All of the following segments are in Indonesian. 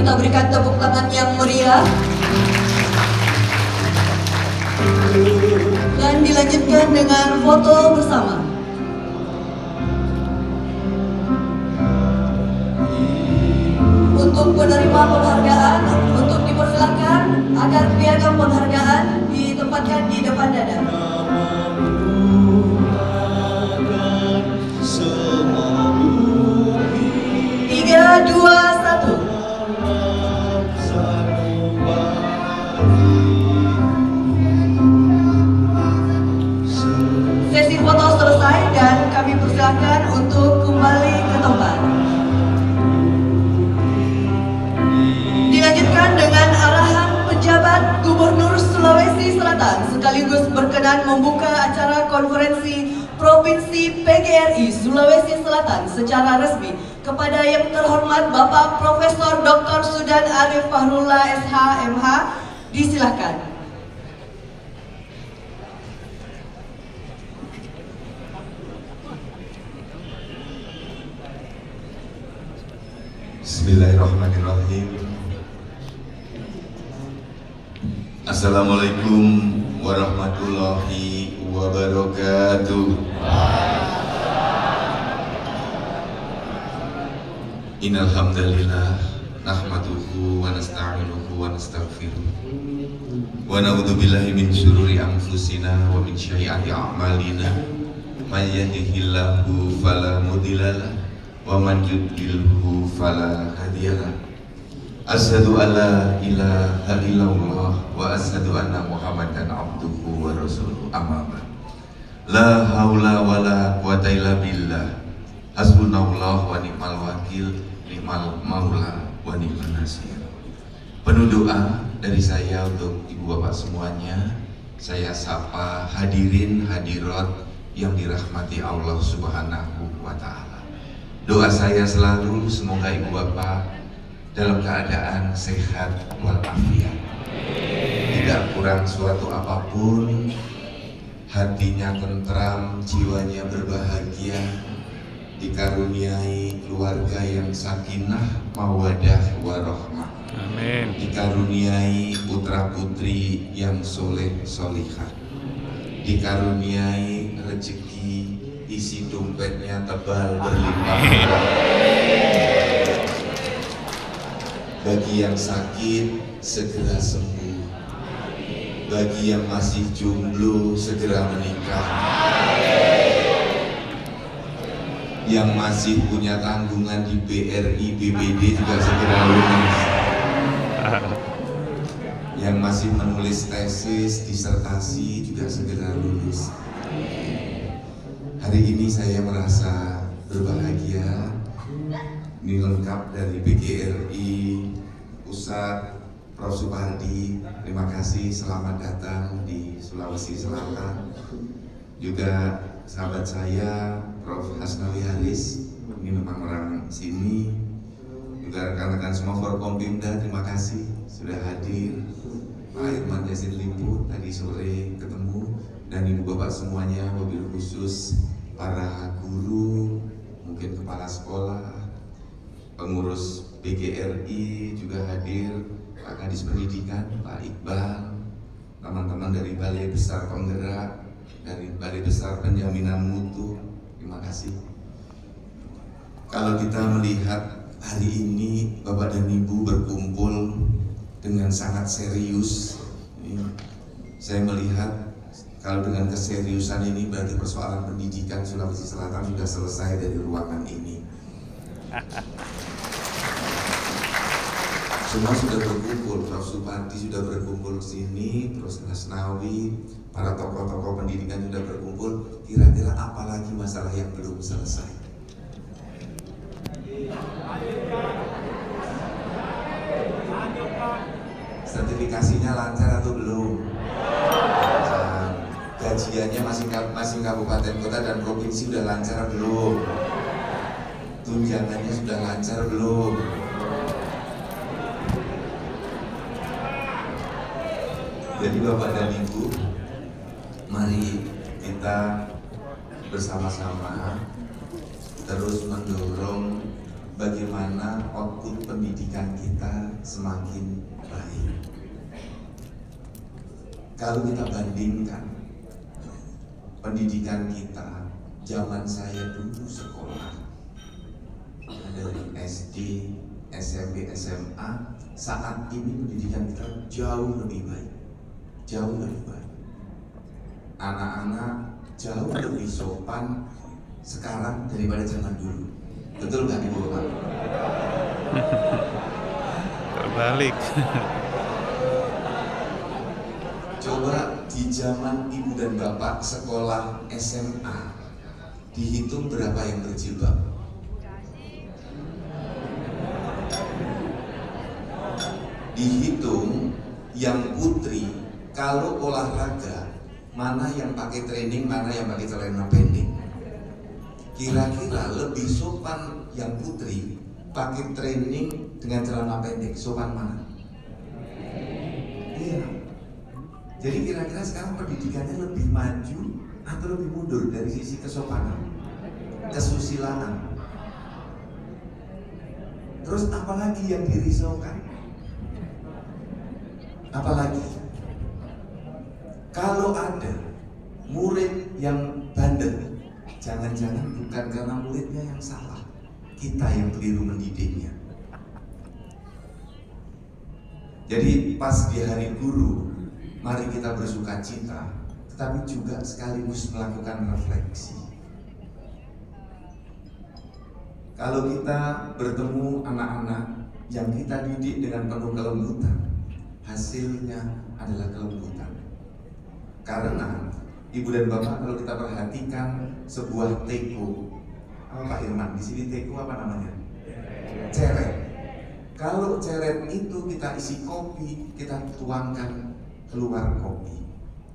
kita berikan tepuk tangan yang meriah. Dan dilanjutkan dengan foto bersama. Untuk penerima penghargaan, untuk dipersilakan agar piagam penghargaan ditempatkan di depan dada. 3, 2, 1. Sesi foto selesai dan kami persilakan untuk kembali ke tempat. Dilanjutkan dengan arahan penjabat Gubernur Sulawesi Selatan sekaligus berkenan membuka acara konferensi Provinsi PGRI Sulawesi Selatan secara resmi kepada yang terhormat Bapak Profesor Dr. Sudan Arif Fahrullah SH MH, disilakan. Bismillahirrahmanirrahim. Assalamualaikum warahmatullahi wabarakatuh. Innal hamdalillah nahmaduhu wa nasta'inuhu wa nastaghfiruh wa na'udzu billahi min syururi anfusina wa min sayyiati a'malina may yahdihillahu fala mudhillalah wa man yudlilhu fala hadiyalah. Asyhadu an la ilaha illallah wa asyhadu anna Muhammadan abduhu wa rasuluh. Amma ba'd. La haula wa la quwata illa billah. Hasbunallah wa ni'mal wakil, ni'mal maula wa ni'man nasir. Penuh doa dari saya untuk ibu bapak semuanya. Saya sapa hadirin hadirat yang dirahmati Allah Subhanahu wa ta'ala. Doa saya selalu semoga ibu bapak dalam keadaan sehat walafiat, tidak kurang suatu apapun, hatinya tentram, jiwanya berbahagia, dikaruniai keluarga yang sakinah, mawadah, warahmah. Amin. Dikaruniai putra putri yang soleh solihah, dikaruniai rezeki isi dompetnya tebal berlimpah. Bagi yang sakit segera sembuh, bagi yang masih jomblo segera menikah, yang masih punya tanggungan di BRI BPD juga segera lunas, yang masih menulis tesis disertasi juga segera lulus. Hari ini saya merasa berbahagia. Ini lengkap dari PGRI Pusat, Prof. Supardi. Terima kasih, selamat datang di Sulawesi Selatan. Juga sahabat saya Prof. Hasnawi Haris, ini memang orang sini. Juga rekan-rekan semua Forkompimda, terima kasih sudah hadir. Pak Irman Yasin Limpu tadi sore ketemu, dan ibu bapak semuanya, mobil khusus para guru, mungkin kepala sekolah, pengurus PGRI juga hadir, Pak Kadis Pendidikan, Pak Iqbal, teman-teman dari Balai Besar Penggerak, dari Balai Besar Penjaminan Mutu, terima kasih. Kalau kita melihat hari ini Bapak dan Ibu berkumpul dengan sangat serius, saya melihat kalau dengan keseriusan ini berarti persoalan pendidikan Sulawesi Selatan sudah selesai dari ruangan ini. Semua sudah berkumpul, Prof. Supardi sudah berkumpul ke sini, terus Hasnawi, para tokoh-tokoh pendidikan sudah berkumpul. Kira-kira apa lagi masalah yang belum selesai? Sertifikasinya lancar atau belum? Lancar. Gajiannya masing kabupaten kota dan provinsi sudah lancar belum? Tunjangannya sudah lancar belum? Jadi Bapak dan Ibu, mari kita bersama-sama terus mendorong bagaimana output pendidikan kita semakin baik. Kalau kita bandingkan pendidikan kita zaman saya dulu sekolah, dari SD, SMP, SMA, saat ini pendidikan kita jauh lebih baik, jauh lebih baik. Anak-anak jauh lebih sopan sekarang daripada zaman dulu. Betul nggak Ibu Bapak? Terbalik. Coba di zaman Ibu dan Bapak sekolah SMA, dihitung berapa yang berjilbab? Dihitung yang putri, kalau olahraga, mana yang pakai training, mana yang pakai celana pendek. Kira-kira lebih sopan yang putri pakai training dengan celana pendek, sopan mana? Iya. Jadi kira-kira sekarang pendidikannya lebih maju atau lebih mundur dari sisi kesopanan, kesusilaan. Terus apalagi yang dirisaukan? Apalagi kalau ada murid yang bandel, jangan-jangan bukan karena muridnya yang salah, kita yang keliru mendidiknya. Jadi pas di hari guru, mari kita bersuka cita, tetapi juga sekaligus melakukan refleksi. Kalau kita bertemu anak-anak yang kita didik dengan penuh kelembutan, hasilnya adalah kelembutan. Karena Ibu dan Bapak, kalau kita perhatikan sebuah teko, apa Pak Irman? Di sini teko apa namanya? Ceret. Kalau ceret itu kita isi kopi, kita tuangkan keluar kopi.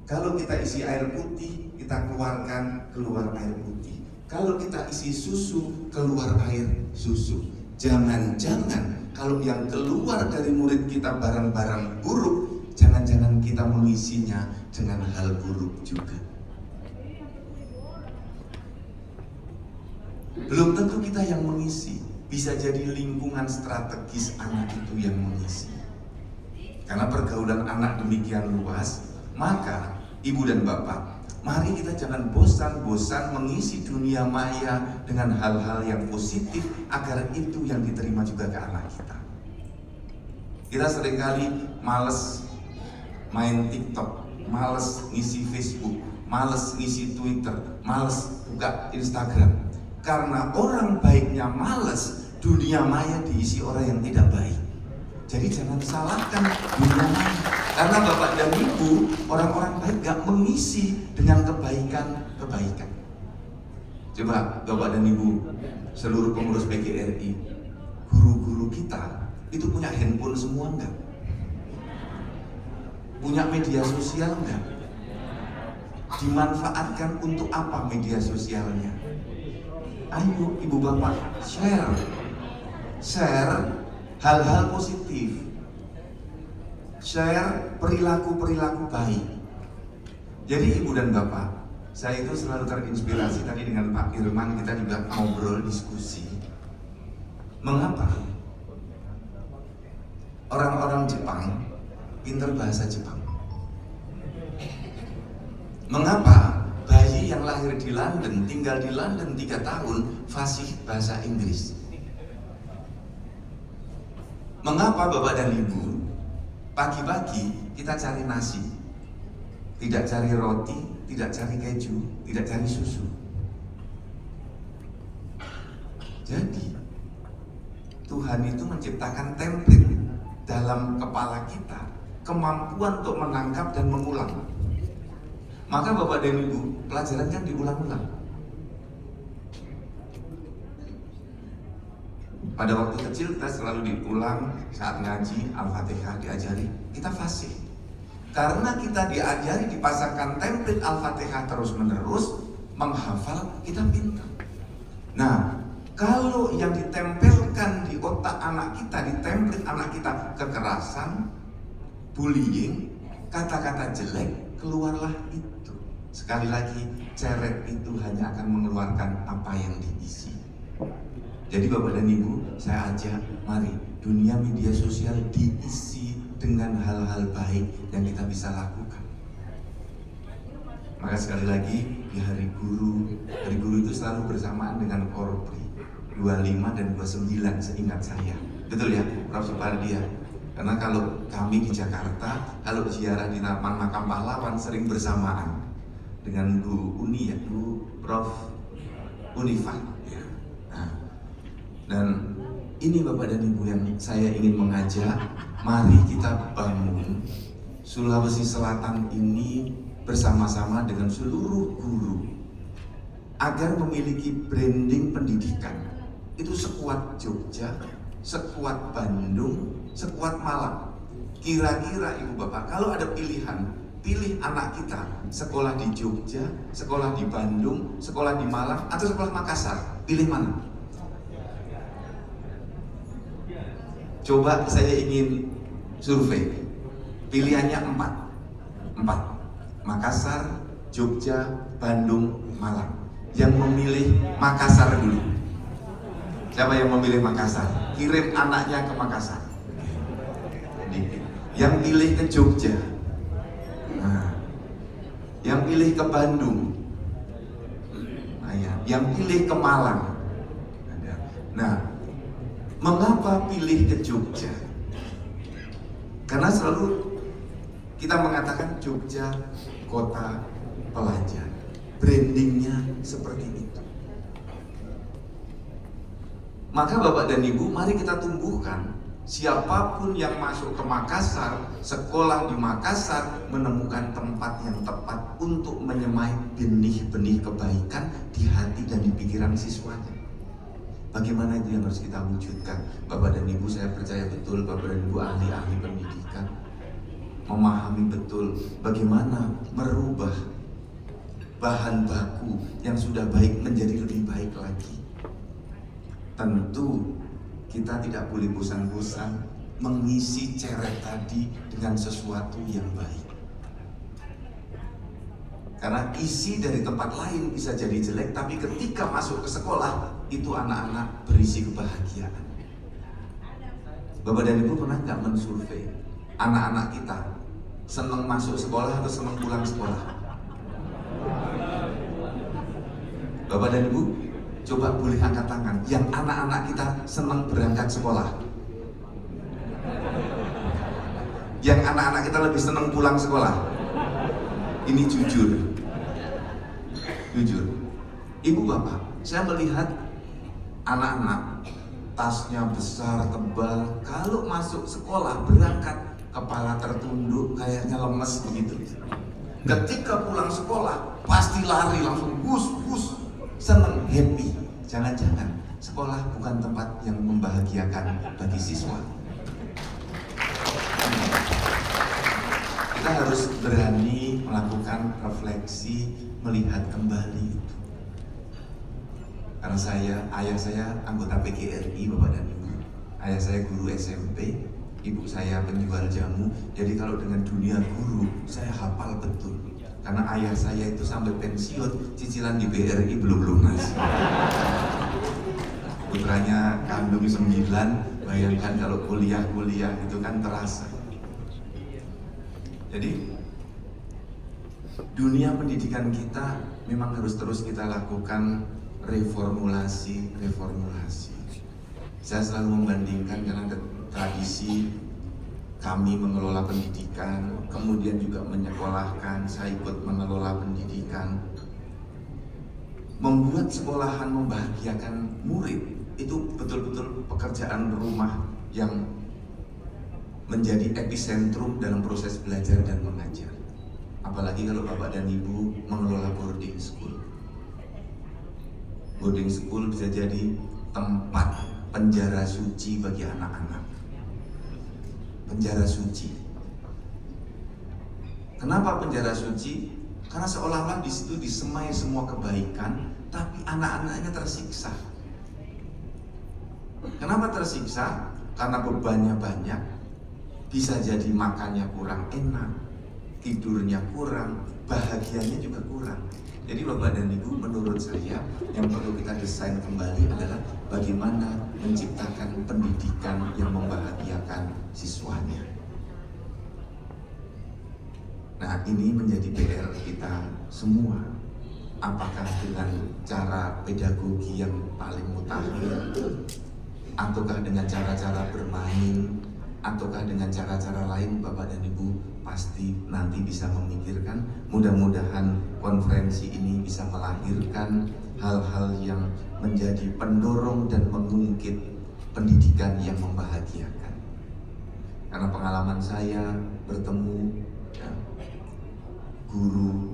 Kalau kita isi air putih, kita keluarkan keluar air putih. Kalau kita isi susu, keluar air susu. Jangan-jangan kalau yang keluar dari murid kita barang-barang buruk, jangan-jangan kita mengisinya dengan hal buruk juga. Belum tentu kita yang mengisi, bisa jadi lingkungan strategis anak itu yang mengisi. Karena pergaulan anak demikian luas, maka Ibu dan Bapak, mari kita jangan bosan-bosan mengisi dunia maya dengan hal-hal yang positif agar itu yang diterima juga ke anak kita. Kita seringkali males main TikTok, males ngisi Facebook, males ngisi Twitter, males buka Instagram. Karena orang baiknya males, dunia maya diisi orang yang tidak baik. Jadi jangan salahkan dunia maya. Karena Bapak dan Ibu, orang-orang baik gak mengisi dengan kebaikan-kebaikan. Coba Bapak dan Ibu, seluruh pengurus PGRI, guru-guru kita itu punya handphone semua enggak? Punya media sosial enggak? Dimanfaatkan untuk apa media sosialnya? Ayo Ibu Bapak share hal-hal positif, share perilaku-perilaku baik. Jadi Ibu dan Bapak, saya itu selalu terinspirasi tadi dengan Pak Irman, kita juga ngobrol diskusi. Mengapa orang-orang Jepang pintar bahasa Jepang? Mengapa bayi yang lahir di London, tinggal di London 3 tahun, fasih bahasa Inggris? Mengapa Bapak dan Ibu, pagi-pagi kita cari nasi, tidak cari roti, tidak cari keju, tidak cari susu? Jadi Tuhan itu menciptakan template dalam kepala kita, kemampuan untuk menangkap dan mengulang. Maka Bapak dan Ibu, pelajaran kan diulang-ulang. Pada waktu kecil kita selalu diulang, saat ngaji Al-Fatihah diajari, kita fasih. Karena kita diajari dipasangkan template Al-Fatihah terus-menerus, menghafal, kita pintar. Nah, kalau yang ditempelkan di otak anak kita, di template anak kita, kekerasan, bullying, kata-kata jelek, keluarlah itu. Sekali lagi, ceret itu hanya akan mengeluarkan apa yang diisi. Jadi Bapak dan Ibu, saya ajak, mari dunia media sosial diisi dengan hal-hal baik yang kita bisa lakukan. Maka sekali lagi di Hari Guru itu selalu bersamaan dengan Korpri 25 dan 29 seingat saya. Betul ya, Prof. Supardi ya? Karena kalau kami di Jakarta, kalau ziarah di Taman Makam Pahlawan sering bersamaan dengan Bu Uni ya, Bu Prof. Unifah ya. Nah, dan ini Bapak dan Ibu yang saya ingin mengajak, mari kita bangun Sulawesi Selatan ini bersama-sama dengan seluruh guru agar memiliki branding pendidikan itu sekuat Jogja, sekuat Bandung, sekuat Malang. Kira-kira Ibu Bapak, kalau ada pilihan, pilih anak kita sekolah di Jogja, sekolah di Bandung, sekolah di Malang, atau sekolah Makassar, pilih mana? Coba saya ingin survei. Pilihannya 4. Makassar, Jogja, Bandung, Malang. Yang memilih Makassar dulu. Siapa yang memilih Makassar? Kirim anaknya ke Makassar. Yang pilih ke Jogja. Nah, yang pilih ke Bandung. Nah, ya. Yang pilih ke Malang. Nah, mengapa pilih ke Jogja? Karena selalu kita mengatakan Jogja kota pelajar, brandingnya seperti itu. Maka Bapak dan Ibu, mari kita tumbuhkan siapapun yang masuk ke Makassar, sekolah di Makassar, menemukan tempat yang tepat untuk menyemai benih-benih kebaikan di hati dan di pikiran siswanya. Bagaimana itu yang harus kita wujudkan? Bapak dan Ibu, saya percaya betul Bapak dan Ibu ahli-ahli pendidikan memahami betul bagaimana merubah bahan baku yang sudah baik menjadi lebih baik lagi. Tentu kita tidak boleh bosan-bosan mengisi ceret tadi dengan sesuatu yang baik. Karena isi dari tempat lain bisa jadi jelek, tapi ketika masuk ke sekolah, itu anak-anak berisi kebahagiaan. Bapak dan Ibu pernah nggak mensurvei anak-anak kita senang masuk sekolah atau senang pulang sekolah? Bapak dan Ibu, coba boleh angkat tangan yang anak-anak kita senang berangkat sekolah. Yang anak-anak kita lebih senang pulang sekolah. Ini jujur. Ibu Bapak, saya melihat anak-anak tasnya besar, tebal. Kalau masuk sekolah berangkat, kepala tertunduk, kayaknya lemes begitu. Ketika pulang sekolah, pasti lari langsung bus, seneng, happy. Jangan-jangan sekolah bukan tempat yang membahagiakan bagi siswa. Kita harus berani melakukan refleksi, melihat kembali itu. Karena ayah saya anggota PGRI, Bapak dan Ibu. Ayah saya guru SMP, ibu saya penjual jamu. Jadi kalau dengan dunia guru, saya hafal betul. Karena ayah saya itu sampai pensiun, cicilan di BRI belum lunas. Putranya kandung 9, bayangkan kalau kuliah itu kan terasa. Jadi dunia pendidikan kita memang harus terus kita lakukan reformulasi. Saya selalu membandingkan karena tradisi kami mengelola pendidikan, kemudian juga menyekolahkan, saya ikut mengelola pendidikan. Membuat sekolahan membahagiakan murid itu betul-betul pekerjaan rumah yang menjadi epicentrum dalam proses belajar dan mengajar. Apalagi kalau Bapak dan Ibu mengelola boarding school. Boarding school bisa jadi tempat penjara suci bagi anak-anak. Penjara suci. Kenapa penjara suci? Karena seolah-olah di situ disemai semua kebaikan, tapi anak-anaknya tersiksa. Kenapa tersiksa? Karena bebannya banyak. Bisa jadi makannya kurang enak, tidurnya kurang, bahagianya juga kurang. Jadi Bapak dan Ibu, menurut saya yang perlu kita desain kembali adalah bagaimana menciptakan pendidikan yang membahagiakan siswanya. Nah, ini menjadi PR kita semua. Apakah dengan cara pedagogi yang paling mutakhir, ataukah dengan cara-cara bermain, ataukah dengan cara-cara lain, Bapak dan Ibu pasti nanti bisa memikirkan. Mudah-mudahan konferensi ini bisa melahirkan hal-hal yang menjadi pendorong dan mengungkit pendidikan yang membahagiakan. Karena pengalaman saya bertemu guru,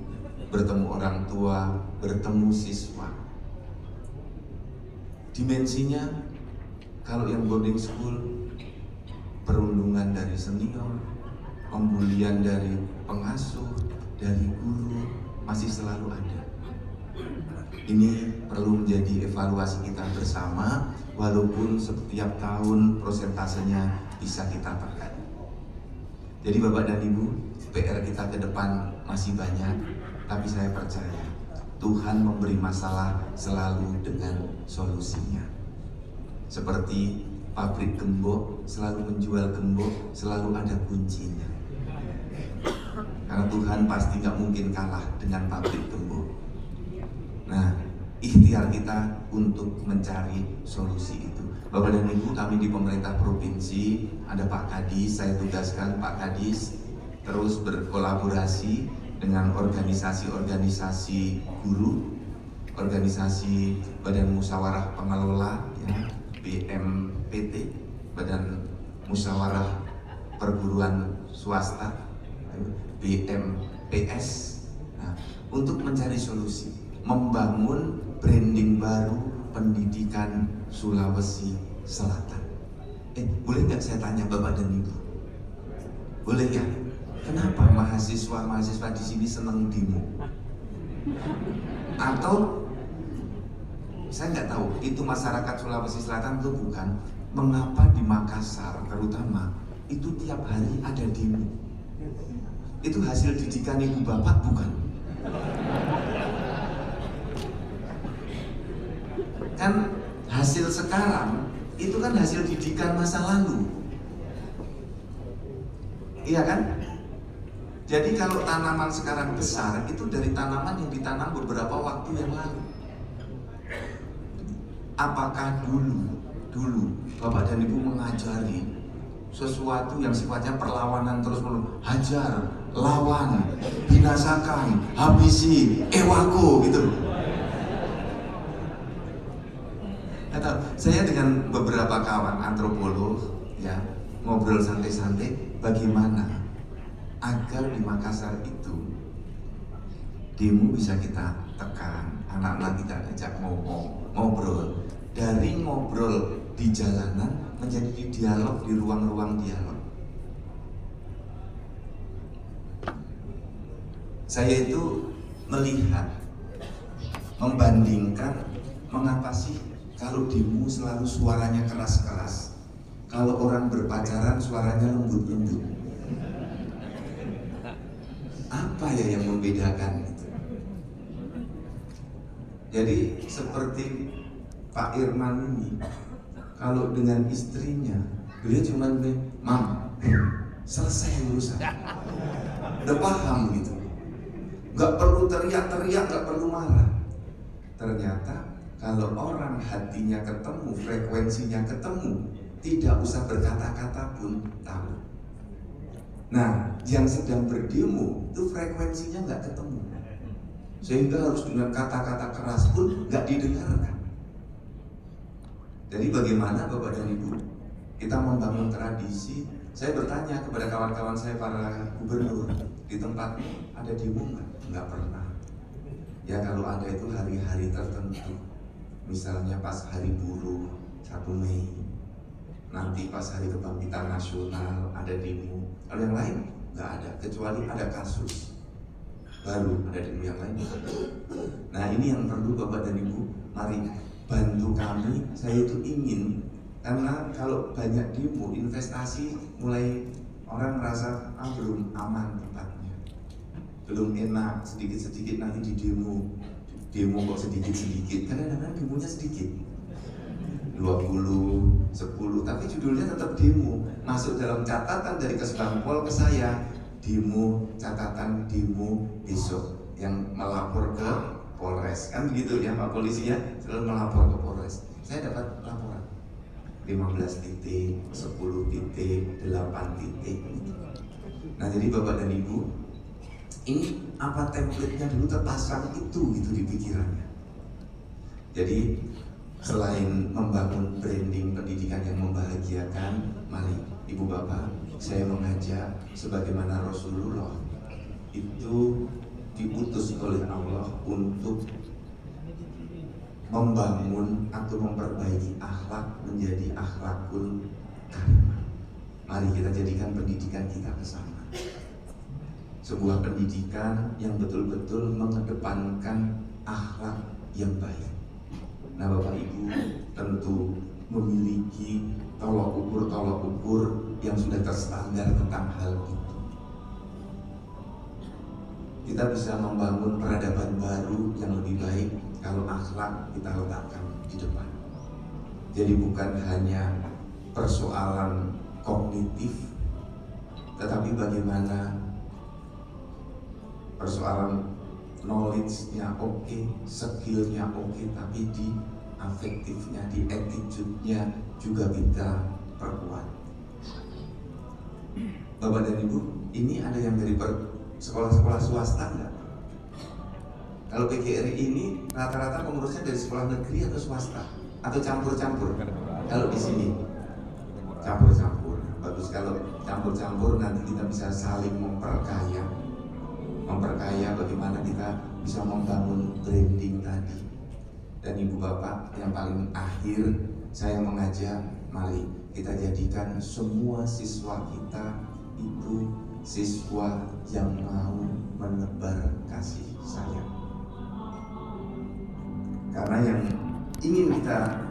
bertemu orang tua, bertemu siswa, dimensinya kalau yang boarding school, perundungan dari senior, pembulian dari pengasuh, dari guru, masih selalu ada. Ini perlu menjadi evaluasi kita bersama, walaupun setiap tahun prosentasenya bisa kita tekan. Jadi Bapak dan Ibu, PR kita ke depan masih banyak, tapi saya percaya Tuhan memberi masalah selalu dengan solusinya. Seperti pabrik gembok selalu menjual gembok, selalu ada kuncinya. Karena Tuhan pasti nggak mungkin kalah dengan pabrik gembok. Nah, ikhtiar kita untuk mencari solusi itu. Bapak dan Ibu, kami di pemerintah provinsi ada Pak Kadis, saya tugaskan Pak Kadis terus berkolaborasi dengan organisasi-organisasi guru, organisasi Badan Musyawarah Pengelola, ya, BMPT, Badan Musyawarah Perguruan Swasta, BMPS, nah, untuk mencari solusi, membangun branding baru pendidikan Sulawesi Selatan. Boleh nggak saya tanya Bapak dan Ibu? Boleh ya? Kenapa mahasiswa di sini senang demo? Atau saya nggak tahu itu masyarakat Sulawesi Selatan itu bukan. Mengapa di Makassar terutama itu tiap hari ada demo? Itu hasil didikan ibu bapak bukan? Kan hasil sekarang itu kan hasil didikan masa lalu, iya kan? Jadi kalau tanaman sekarang besar itu dari tanaman yang ditanam beberapa waktu yang lalu. Apakah dulu Bapak dan Ibu mengajari sesuatu yang sifatnya perlawanan terus-menerus, hajar, lawan, binasakan, habisi, ewako gitu? Saya dengan beberapa kawan antropolog ya ngobrol santai-santai bagaimana agar di Makassar itu demo bisa kita tekan, anak-anak kita ajak ngobrol, dari ngobrol di jalanan menjadi dialog di ruang-ruang dialog. Saya itu melihat, membandingkan mengapa sih kalau demo selalu suaranya keras-keras, kalau orang berpacaran suaranya lembut-lembut. Apa ya yang membedakan itu? Jadi seperti Pak Irman ini, kalau dengan istrinya, beliau cuma bilang, "Mam, selesai urusan." Udah paham gitu. Gak perlu teriak-teriak, gak perlu marah. Ternyata kalau orang hatinya ketemu, frekuensinya ketemu, tidak usah berkata-kata pun tahu. Nah, yang sedang berdemo itu frekuensinya nggak ketemu, sehingga harus dengan kata-kata keras pun nggak didengarkan. Jadi bagaimana Bapak dan Ibu kita membangun tradisi? Saya bertanya kepada kawan-kawan saya para gubernur, di tempat ada demo nggak pernah. Ya kalau ada itu hari-hari tertentu, misalnya pas hari buruh 1 Mei, nanti pas hari kebangkitan nasional ada demo. Kalau yang lain nggak ada, kecuali ada kasus baru ada demo yang lain. Nah ini yang perlu Bapak dan Ibu, mari bantu kami. Saya itu ingin, karena kalau banyak demo, investasi mulai orang merasa belum aman tempatnya, belum enak, sedikit-sedikit nanti di demo kok sedikit-sedikit, kadang-kadang demonya sedikit 20, 10, tapi judulnya tetap demo, masuk dalam catatan dari Kesbangpol ke saya, demo, catatan demo besok yang melapor ke Polres, kan begitu ya Pak Polisi ya, selalu melapor ke Polres. Saya dapat laporan 15 titik, 10 titik, 8 titik. Nah jadi Bapak dan Ibu, ini apa template-nya dulu terpasang itu gitu di pikirannya. Jadi selain membangun branding pendidikan yang membahagiakan, mari Ibu Bapak, saya mengajak sebagaimana Rasulullah itu diutus oleh Allah untuk membangun atau memperbaiki akhlak menjadi akhlakul karimah. Mari kita jadikan pendidikan kita ke sana. Sebuah pendidikan yang betul-betul mengedepankan akhlak yang baik. Nah Bapak Ibu tentu memiliki tolok ukur yang sudah terstandar tentang hal itu. Kita bisa membangun peradaban baru yang lebih baik kalau akhlak kita letakkan di depan. Jadi bukan hanya persoalan kognitif, tetapi bagaimana persoalan knowledge-nya oke, skill-nya oke, tapi di afektifnya, di attitude-nya juga kita perkuat. Bapak dan Ibu, ini ada yang dari sekolah-sekolah swasta enggak? Kalau PGRI ini rata-rata pengurusnya dari sekolah negeri atau swasta? Atau campur-campur? Kalau di sini campur-campur. Bagus, kalau campur-campur nanti kita bisa saling memperkaya bagaimana kita bisa membangun branding tadi. Dan Ibu Bapak, yang paling akhir saya mengajak, mari kita jadikan semua siswa kita itu siswa yang mau menebar kasih sayang. Karena yang ingin kita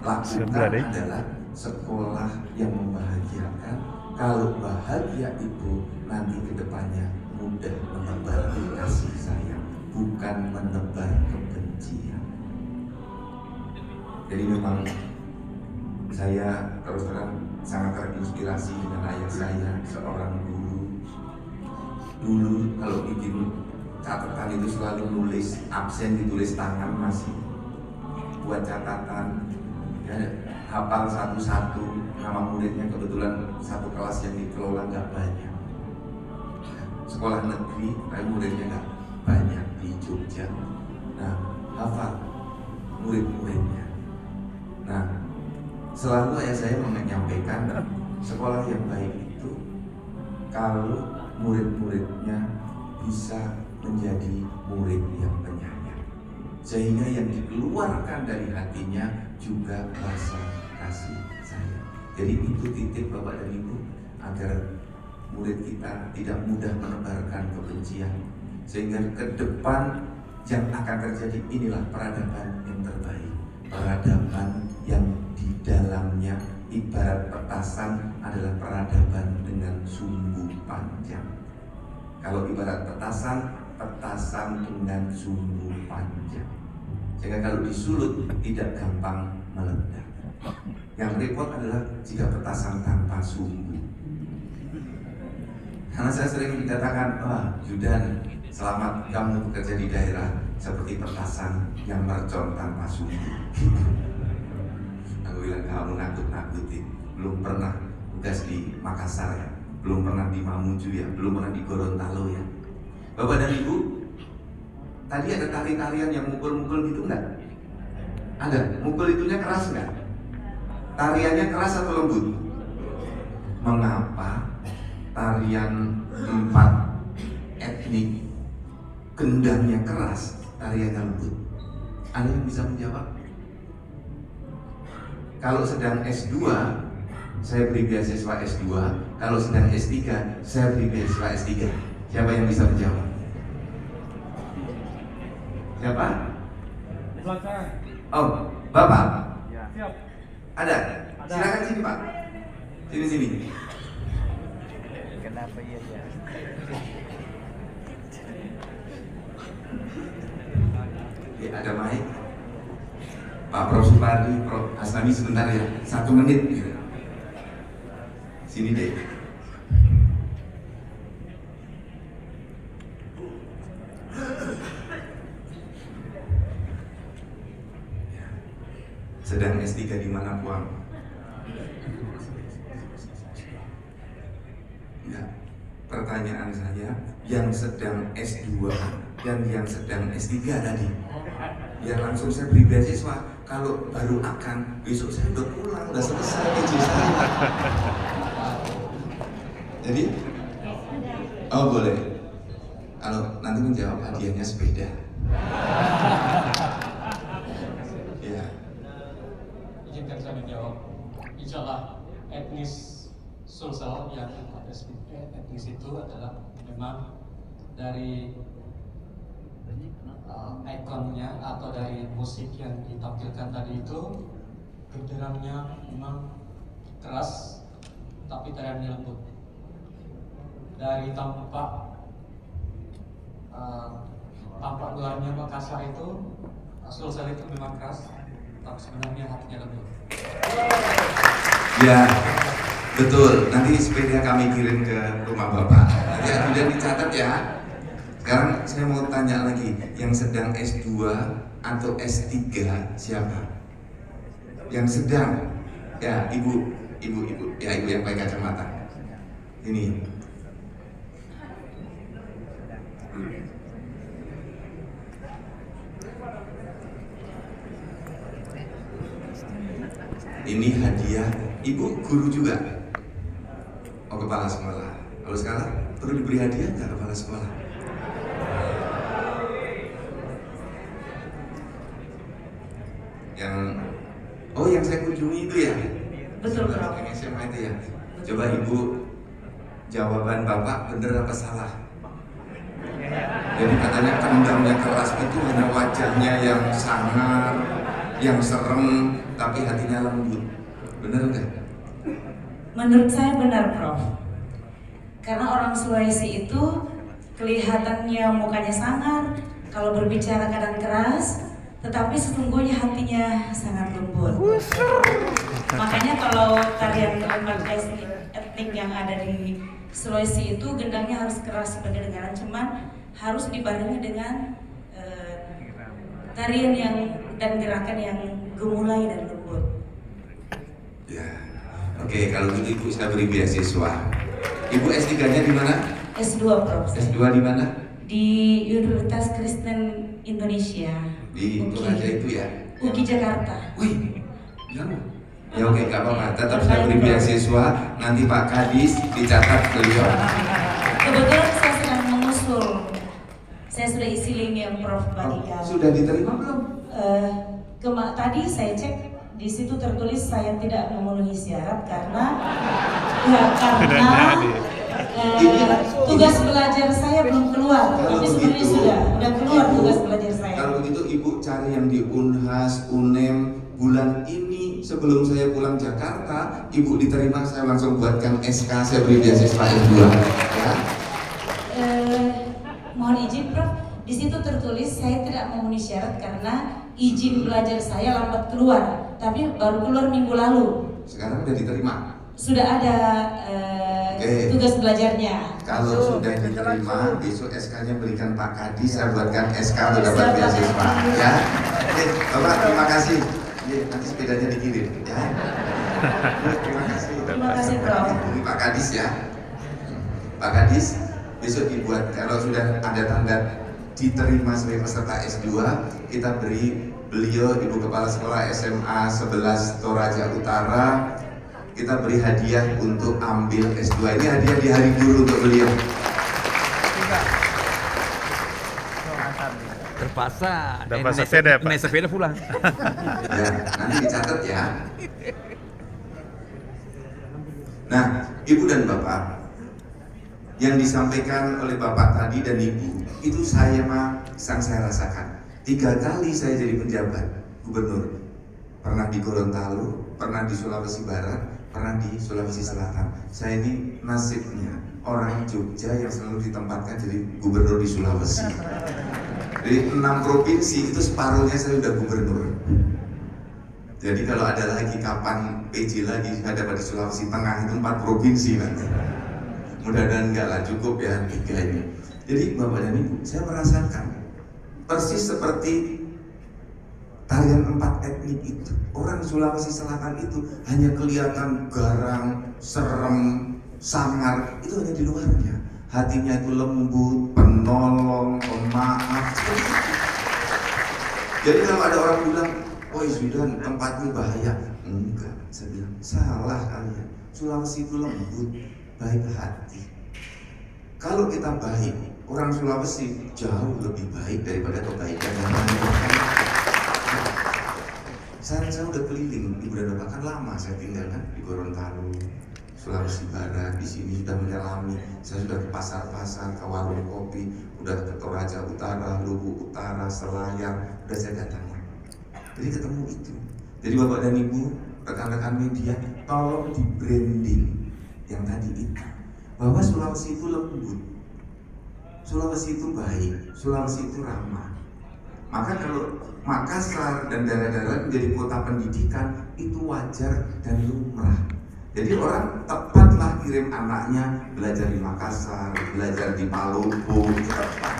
lakukan adalah sekolah yang membahagiakan. Kalau bahagia itu nanti ke depannya mudah menebar kasih sayang, bukan menebar kebencian. Jadi memang saya terus terang sangat terinspirasi dengan ayah saya, seorang guru. Dulu kalau bikin catatan itu selalu nulis, absen ditulis tangan masih, buat catatan, ya, hafal satu-satu nama muridnya. Kebetulan satu kelas yang dikelola nggak banyak, sekolah negeri, tapi muridnya nggak banyak di Jogja. Nah, hafal murid-muridnya. Nah, selalu ayah saya menyampaikan sekolah yang baik itu kalau murid-muridnya bisa menjadi murid yang penyayang, sehingga yang dikeluarkan dari hatinya juga rasa kasih sayang. Jadi itu titik Bapak dan Ibu, agar murid kita tidak mudah menebarkan kebencian, sehingga ke depan yang akan terjadi inilah peradaban yang terbaik, peradaban yang di dalamnya ibarat petasan adalah peradaban dengan sumbu panjang. Kalau ibarat petasan, petasan dengan sumbu panjang, sehingga kalau disulut tidak gampang meledak. Yang repot adalah jika petasan tanpa sumbu. Karena saya sering dikatakan, wah Judan, selamat kamu bekerja di daerah seperti petasan yang mercon tanpa sumbu. Aku bilang, kamu nakut-nakutin. Belum pernah tugas di Makassar ya, belum pernah di Mamuju ya, belum pernah di Gorontalo ya. Bapak dan Ibu, tadi ada tari-tarian yang mukul-mukul gitu enggak? Ada, mukul itunya keras enggak? Tariannya keras atau lembut? Mengapa tarian 4 etnik gendangnya keras, tariannya lembut? Ada yang bisa menjawab? Kalau sedang S2, saya beri beasiswa S2. Kalau sedang S3, saya beri beasiswa S3. Siapa yang bisa menjawab? Siapa? Oh, Bapak? Ya. Siap. Ada? Silakan sini Pak. Sini. Kenapa ya? Ya, ada mic. Pak Prof Supardi, Prof Haslami sebentar ya, 1 menit gitu. Sini deh. Sedang S3 di mana, Puang? Ya, pertanyaan saya, yang sedang S2 dan yang sedang S3 tadi, ya langsung saya beri beasiswa. Kalau baru akan, besok saya udah pulang, udah selesai izin saya. Jadi, oh boleh. Kalau nanti menjawab hadiahnya sepeda. Ya. Izinkan saya menjawab. Insyaallah etnis Sulsel yang ada etnis itu adalah memang dari ikonnya atau dari musik yang ditampilkan tadi itu genderangnya memang keras tapi tariannya lembut. Dari tampak luarnya Makassar itu Sulsel itu memang keras tapi sebenarnya hatinya lembut. Ya, betul. Nanti sepeda kami kirim ke rumah Bapak. Ya, sudah dicatat ya. Sekarang saya mau tanya lagi, yang sedang S2 atau S3 siapa? Yang sedang? Ya, ibu yang pakai kacamata. Ini. Ini hadiah. Ibu guru juga? Oh, kepala sekolah. Kalau sekarang perlu diberi hadiah nggak kepala sekolah? Yang saya kunjungi itu ya? Betul, Prof. Yang SMA itu ya? Coba Ibu, jawaban Bapak bener apa salah? Jadi katanya kendangnya keras itu hanya wajahnya yang sangar, yang serem, tapi hatinya lembut. Bener nggak? Menurut saya benar, Prof. Karena orang Sulawesi itu kelihatannya mukanya sangar, kalau berbicara kadang keras, tetapi sesungguhnya hatinya sangat lembut. Makanya kalau tarian etnik yang ada di Sulawesi itu gendangnya harus keras sebagai dengaran, cuman harus dibarengi dengan tarian yang dan gerakan yang gemulai dan lembut. Ya, oke, kalau gitu Ibu saya beri beasiswa. Ibu S3-nya di mana? S2, Prof. S2 di mana? Di Universitas Kristen Indonesia. Di Toraja itu ya? UGI Jakarta. Wih, jangan. Ya oke, gak apa-apa. Tetap saya beri beasiswa. Nanti Pak Kadis dicatat beliau. Kebetulan saya sedang mengusul. Saya sudah isi link yang Prof bagikan. Sudah diterima belum? Tadi saya cek di situ tertulis saya tidak memenuhi syarat karena tugas belajar saya belum keluar. Tapi sebenarnya sudah keluar tugas belajar saya. Kalau begitu Ibu cari yang di Unhas, UNEM. Bulan ini sebelum saya pulang Jakarta, Ibu diterima, saya langsung buatkan SK, saya beri beasiswa S2 ya. Mohon izin, Prof. Di situ tertulis saya tidak memenuhi syarat karena izin belajar saya lambat keluar, tapi baru keluar minggu lalu. Sekarang udah diterima? Sudah ada tugas belajarnya. Kalau sudah diterima, besok SK-nya berikan Pak Kadis, saya buatkan SK untuk dapat beasiswa ya. Oke, Bapak terima kasih. Nanti sepedanya dikirim ya. Terima kasih. Terima kasih, Prof. Ini Pak Kadis ya. Pak Kadis, besok dibuat kalau sudah ada tanda diterima sebagai peserta S2, kita beri beliau Ibu Kepala Sekolah SMA 11 Toraja Utara, kita beri hadiah untuk ambil S2. Ini hadiah di hari guru untuk beliau. Terpaksa dapat sepeda, Pak. Naik sepeda pulang. Ya, nanti dicatat ya. Nah, Ibu dan Bapak, yang disampaikan oleh Bapak tadi dan Ibu, itu saya rasakan. 3 kali saya jadi penjabat gubernur. Pernah di Gorontalo, pernah di Sulawesi Barat, pernah di Sulawesi Selatan. Saya ini nasibnya orang Jogja yang selalu ditempatkan jadi gubernur di Sulawesi. Dari 6 provinsi itu separuhnya saya udah gubernur. Jadi kalau ada lagi kapan PJ lagi ada pada Sulawesi Tengah itu 4 provinsi nanti. Mudah-mudahan enggak lah, cukup ya 3 ini. Jadi Bapak dan Ibu, saya merasakan persis seperti tarian 4 etnik itu. Orang Sulawesi Selatan itu hanya kelihatan garang, serem, sangar, itu hanya di luarnya. Hatinya itu lembut, penolong, pemaaf. Jadi kalau ada orang bilang, "Oh sudah tempatmu bahaya," enggak, saya bilang salah kalian. Sulawesi itu lembut, baik hati. Kalau kita baik, orang Sulawesi jauh lebih baik daripada kebaikan yang lain. Saya udah keliling di Budan Bapak, kan lama saya tinggal kan di Gorontalo, Sulawesi Barat. Di sini sudah menyelami. Saya sudah ke pasar-pasar, ke warung kopi, udah ke Toraja Utara, Luwu Utara, Selayar, udah saya datangi. Jadi ketemu itu. Jadi Bapak dan Ibu, rekan-rekan media, tolong di branding yang tadi itu, bahwa Sulawesi itu lembut, Sulawesi itu baik, Sulawesi itu ramah. Maka kalau Makassar dan daerah-daerah menjadi kota pendidikan, itu wajar dan lumrah. Jadi orang tepatlah kirim anaknya belajar di Makassar, belajar di Maluku, tepat.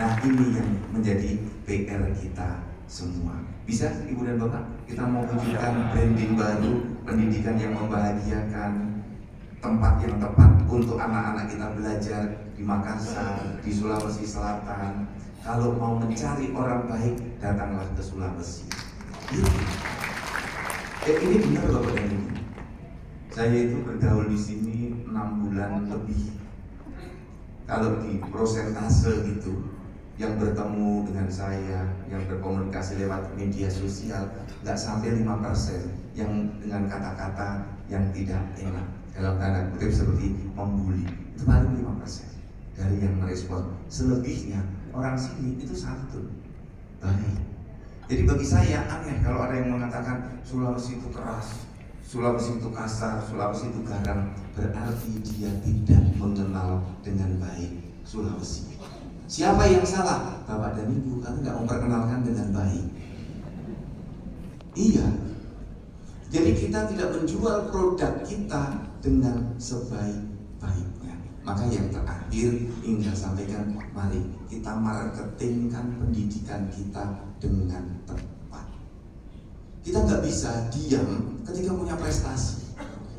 Nah ini yang menjadi PR kita semua. Bisa Ibu dan Bapak, kita mau wujudkan branding baru, pendidikan yang membahagiakan, tempat yang tepat untuk anak-anak kita belajar di Makassar, di Sulawesi Selatan. Kalau mau mencari orang baik, datanglah ke Sulawesi. Ini benar Bapak dan Ibu. Saya itu bergaul di sini 6 bulan lebih. Kalau di prosentase gitu, yang bertemu dengan saya, yang berkomunikasi lewat media sosial, nggak sampai 5% yang dengan kata-kata yang tidak enak, dalam tanda kutip seperti membuli, itu paling 5% dari yang merespon. Selebihnya orang sini itu santun, baik. Jadi bagi saya aneh kalau ada yang mengatakan Sulawesi itu keras, Sulawesi itu kasar, Sulawesi itu garang. Berarti dia tidak mengenal dengan baik Sulawesi. Siapa yang salah? Bapak dan Ibu, karena nggak memperkenalkan dengan baik. Iya. Jadi kita tidak menjual produk kita dengan sebaik-baiknya. Maka yang terakhir ingin saya sampaikan, mari kita marketingkan pendidikan kita dengan tepat. Kita nggak bisa diam ketika punya prestasi.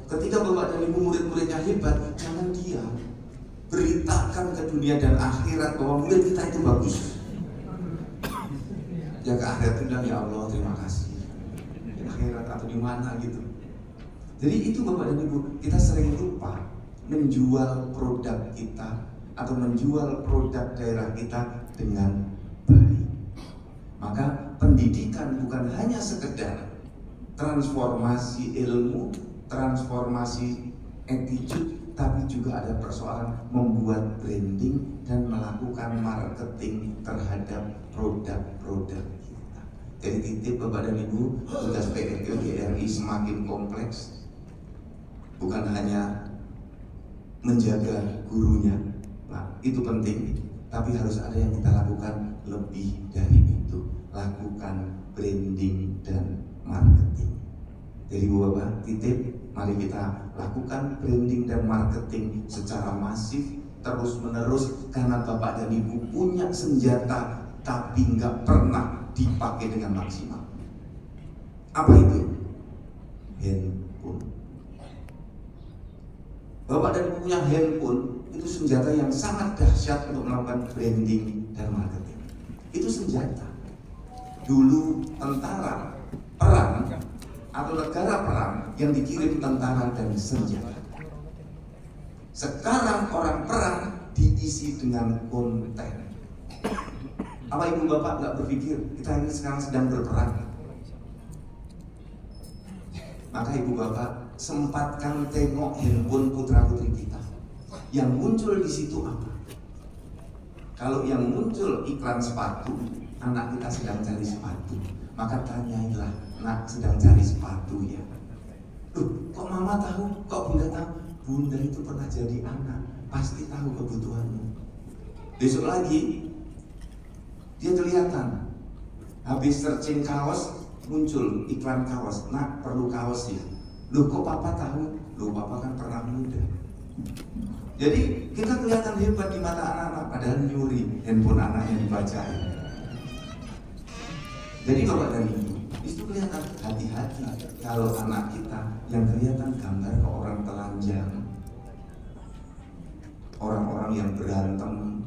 Ketika Bapak dan Ibu murid-muridnya hebat, jangan diam. Beritakan ke dunia dan akhirat bahwa murid kita itu bagus. Ya ke akhirat itu bilang, ya Allah terima kasih. Di akhirat atau di mana gitu. Jadi itu Bapak dan Ibu, kita sering lupa menjual produk kita atau menjual produk daerah kita dengan baik. Maka pendidikan bukan hanya sekedar transformasi ilmu, transformasi attitude, tapi juga ada persoalan membuat branding dan melakukan marketing terhadap produk-produk kita. Jadi titip Bapak dan Ibu, tugas PGRI semakin kompleks. Bukan hanya menjaga gurunya, nah, itu penting, tapi harus ada yang kita lakukan lebih dari itu. Lakukan branding dan marketing. Jadi Bapak titip, mari kita lakukan branding dan marketing secara masif, terus menerus, karena Bapak dan Ibu punya senjata tapi nggak pernah dipakai dengan maksimal. Apa itu? Handphone. Bapak dan Ibu punya handphone, itu senjata yang sangat dahsyat untuk melakukan branding dan marketing. Itu senjata. Dulu tentara perang atau negara perang yang dikirim tentara dan senjata. Sekarang orang perang diisi dengan konten. Apa Ibu Bapak nggak berpikir kita ini sekarang sedang berperang? Maka Ibu Bapak sempatkan tengok handphone putra putri kita. Yang muncul di situ apa? Kalau yang muncul iklan sepatu, anak kita sedang cari sepatu, maka tanyailah, nak sedang cari sepatu ya? Kok mama Mama tahu, kok Bunda tahu? Bunda itu pernah jadi anak, pasti tahu kebutuhanmu. Besok lagi dia kelihatan. Habis searching kaos, muncul iklan kaos. Nak, perlu kaos ya. Loh, kok Papa tahu? Loh, Papa kan pernah muda. Jadi kita kelihatan hebat di mata anak-anak, padahal nyuri handphone anak yang dibacain. Jadi Bapak dan Ibu, itu kelihatan. Hati-hati kalau anak kita yang kelihatan gambar ke orang telanjang, orang-orang yang berantem,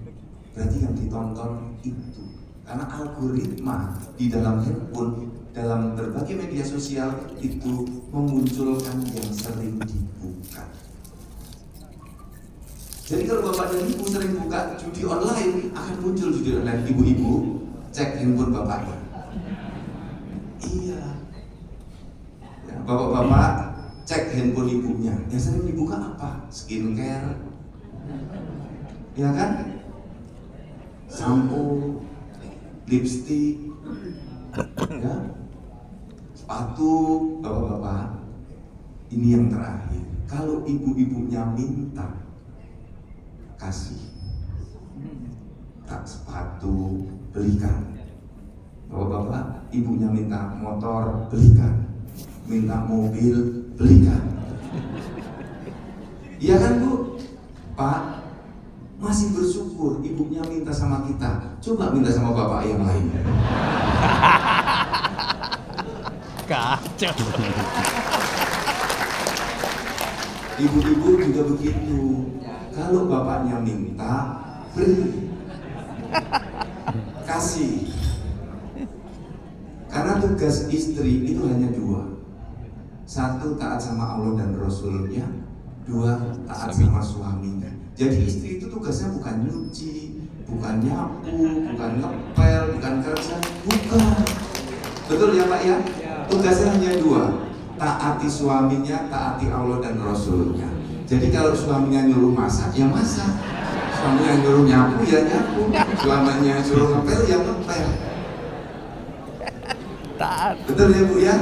berarti yang ditonton itu. Karena algoritma di dalam handphone, dalam berbagai media sosial itu memunculkan yang sering dibuka. Jadi kalau Bapak dan Ibu sering buka judi online, akan muncul judi online. Ibu-ibu cek handphone Bapaknya. Iya. Ya, Bapak-bapak cek handphone ibunya. Yang sering dibuka apa? Skincare, ya kan? Sampo, lipstick, ya, sepatu. Bapak-bapak, ini yang terakhir. Kalau ibu-ibunya minta, kasih. Tak sepatu, belikan. Bapak-bapak, ibunya minta motor, belikan. Minta mobil, belikan. Iya kan Bu? Pak, masih bersyukur ibunya minta sama kita. Coba minta sama bapak yang lain. Kacau. Ibu-ibu juga begitu. Kalau bapaknya minta, beri. Kasih. Karena tugas istri itu hanya dua. Satu, taat sama Allah dan Rasulnya. Dua, taat sama suaminya. Jadi istri itu tugasnya bukan nyuci, bukan nyapu, bukan ngepel, bukan kerja, bukan. Betul ya Pak ya? Tugasnya hanya dua. Taati suaminya, taati Allah dan Rasulnya. Jadi kalau suaminya nyuruh masak, ya masak. Suaminya nyuruh nyapu, ya nyapu. Suaminya suruh ngepel, ya ngepel. Taat. Betul ya Bu ya?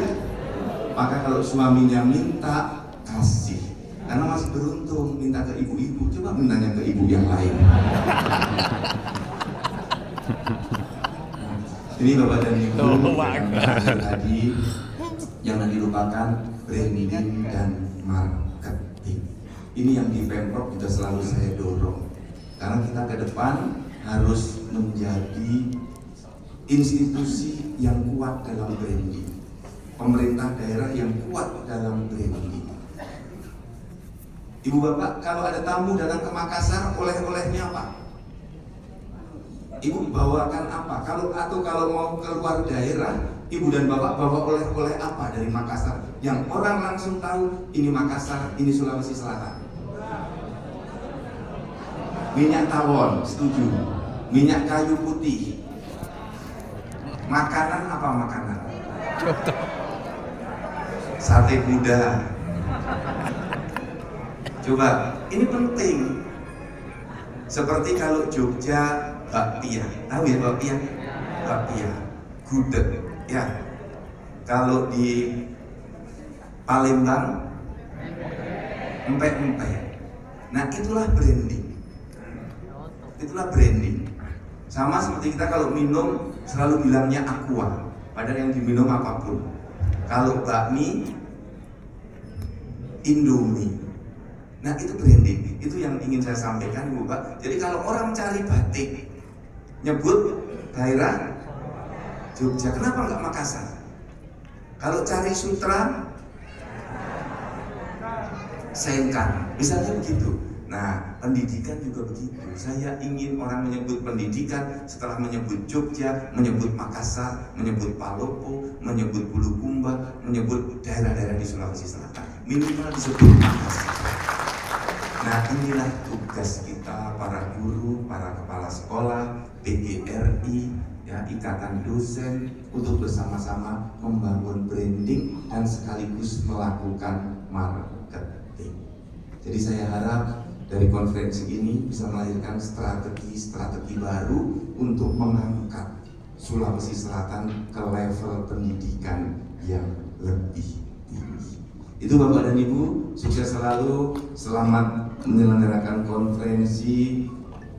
Maka kalau suaminya minta, kasih. Karena masih beruntung minta ke ibu-ibu. Coba mintanya ke ibu yang lain. Ini Bapak dan Ibu, tadi jangan dilupakan branding dan marketing. Ini yang di Pemprov sudah selalu saya dorong. Karena kita ke depan harus menjadi institusi yang kuat dalam branding. Pemerintah daerah yang kuat dalam branding. Ibu bapak, kalau ada tamu datang ke Makassar, oleh-olehnya apa? Ibu bawakan apa? Kalau mau keluar daerah, ibu dan bapak bawa oleh-oleh apa dari Makassar? Yang orang langsung tahu ini Makassar, ini Sulawesi Selatan. Minyak tawon, setuju. Minyak kayu putih. Makanan apa makanan? Sate Buddha. Coba, ini penting. Seperti kalau Jogja, bakpia. Tahu ya bakpia? Bakpia, gudeg, ya. Kalau di Palembang, empek-empek. Nah, itulah branding. Itulah branding. Sama seperti kita kalau minum selalu bilangnya aqua, padahal yang diminum apapun. Kalau bakmi, Indomie. Nah itu branding, itu yang ingin saya sampaikan Ibu Pak. Jadi kalau orang cari batik, nyebut daerah Jogja, kenapa nggak Makassar? Kalau cari sutra, Sengkang, misalnya begitu. Nah pendidikan juga begitu. Saya ingin orang menyebut pendidikan setelah menyebut Jogja, menyebut Makassar, menyebut Palopo, menyebut Bulukumba, menyebut daerah-daerah di Sulawesi Selatan. Minimal disebut Makassar. Nah inilah tugas kita para guru, para kepala sekolah, PGRI, ya, ikatan dosen untuk bersama-sama membangun branding dan sekaligus melakukan marketing. Jadi saya harap dari konferensi ini bisa melahirkan strategi baru untuk mengangkat Sulawesi Selatan ke level pendidikan yang lebih tinggi. Itu Bapak dan Ibu, sukses selalu, selamat menyelenggarakan konferensi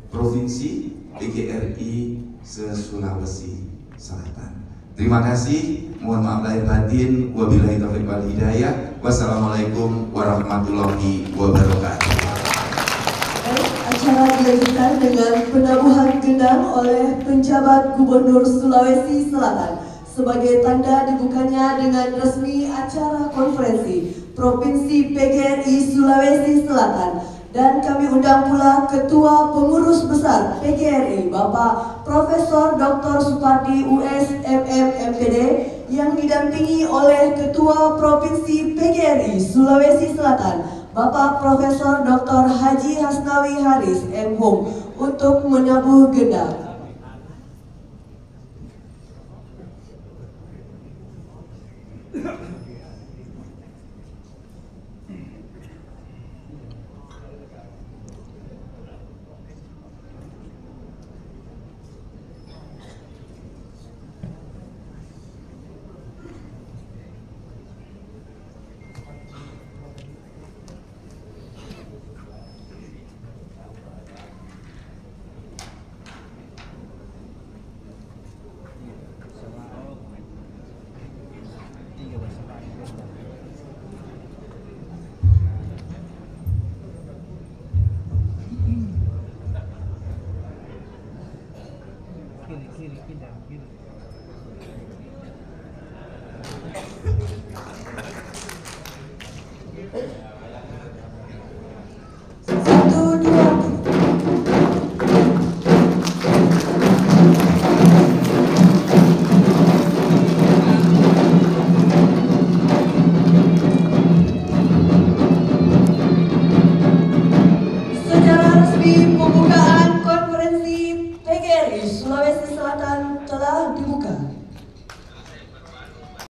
Provinsi PGRI se-Sulawesi Selatan. Terima kasih, mohon maaf lahir batin, wabillahi taufiq wal hidayah. Wassalamualaikum warahmatullahi wabarakatuh. Baik, acara dilanjutkan dengan penabuhan gendang oleh penjabat Gubernur Sulawesi Selatan sebagai tanda dibukanya dengan resmi acara konferensi Provinsi PGRI Sulawesi Selatan. Dan kami undang pula Ketua Pengurus Besar PGRI Bapak Profesor Dr. Supardi US MM MPD yang didampingi oleh Ketua Provinsi PGRI Sulawesi Selatan Bapak Profesor Dr. Haji Hasnawi Haris M. Hum untuk menabuh gendang.